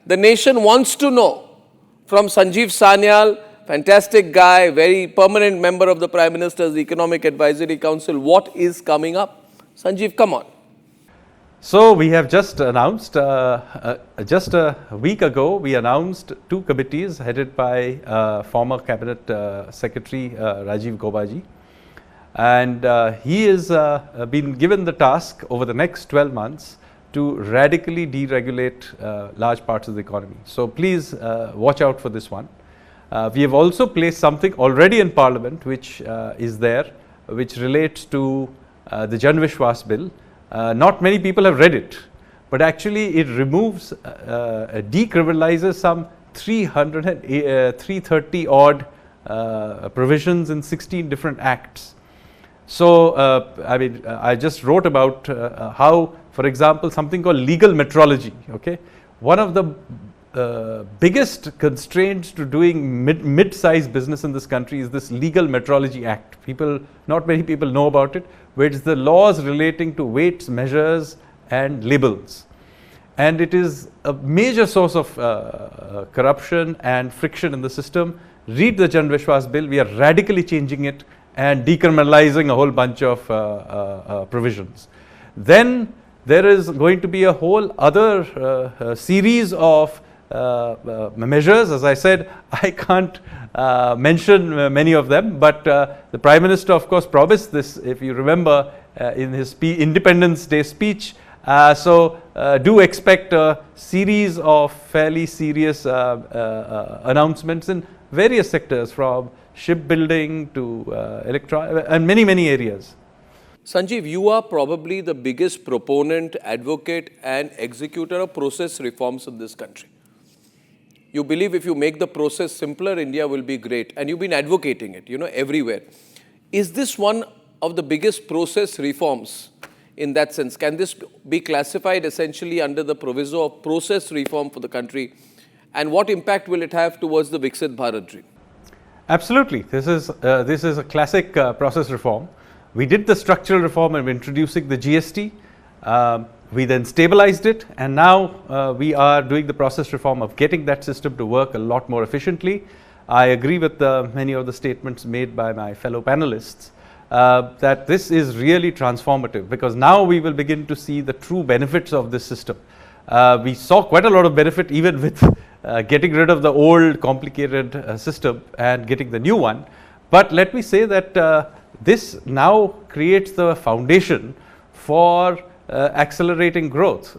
The nation wants to know from Sanjeev Sanyal, fantastic guy, very permanent member of the Prime Minister's Economic Advisory Council, what is coming up? Sanjeev, come on. So we have just announced, just a week ago, we announced two committees headed by former Cabinet Secretary Rajiv Gaubaji. And he has been given the task over the next 12 months to radically deregulate large parts of the economy. So please watch out for this one. We have also placed something already in Parliament which is there, which relates to the Jan Vishwas bill. Not many people have read it, but actually it removes, decriminalizes some 330 odd provisions in 16 different acts. So, I mean, I just wrote about how, for example, something called legal metrology, okay? One of the biggest constraints to doing mid-sized business in this country is this Legal Metrology Act. Not many people know about it, where it's the laws relating to weights, measures and labels. And it is a major source of corruption and friction in the system. Read the Jan Vishwas bill, we are radically changing it and decriminalizing a whole bunch of provisions. Then there is going to be a whole other series of measures. As I said, I can't mention many of them, but the Prime Minister of course promised this, if you remember, in his Independence Day speech. So do expect a series of fairly serious announcements in various sectors, from shipbuilding to and many areas. Sanjeev, you are probably the biggest proponent, advocate and executor of process reforms in this country. You believe if you make the process simpler, India will be great. And you've been advocating it, everywhere. Is this one of the biggest process reforms in that sense? Can this be classified essentially under the proviso of process reform for the country? And what impact will it have towards the Viksit Bharat dream? Absolutely. This is a classic process reform. We did the structural reform of introducing the GST. We then stabilized it, and now we are doing the process reform of getting that system to work a lot more efficiently. I agree with many of the statements made by my fellow panelists that this is really transformative, because now we will begin to see the true benefits of this system. We saw quite a lot of benefit even with getting rid of the old complicated system and getting the new one. But let me say that this now creates the foundation for accelerating growth.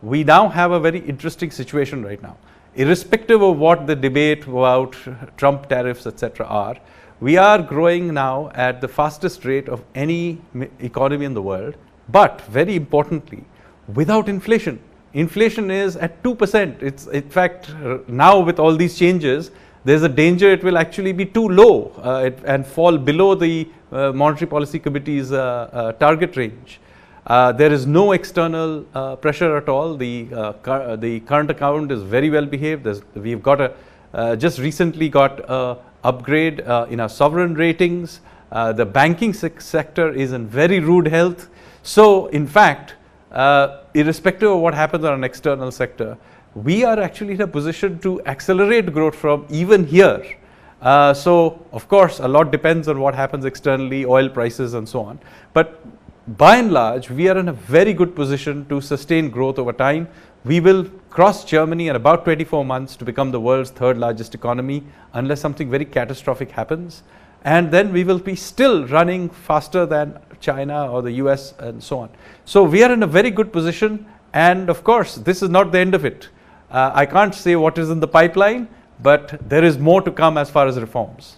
We now have a very interesting situation right now. Irrespective of what the debate about Trump tariffs, etc. are, we are growing now at the fastest rate of any economy in the world, but very importantly, without inflation. Inflation is at 2%. It's, in fact, now with all these changes, there's a danger it will actually be too low and fall below the Monetary Policy Committee's target range. There is no external pressure at all. The current account is very well behaved. We've got just recently got an upgrade in our sovereign ratings. The banking sector is in very rude health. So, in fact, irrespective of what happens on an external sector, we are actually in a position to accelerate growth from even here. So, of course, a lot depends on what happens externally, oil prices and so on. But by and large, we are in a very good position to sustain growth over time. We will cross Germany in about 24 months to become the world's third largest economy, unless something very catastrophic happens. And then we will be still running faster than China or the US and so on. So we are in a very good position, and of course, this is not the end of it. I can't say what is in the pipeline, but there is more to come as far as reforms.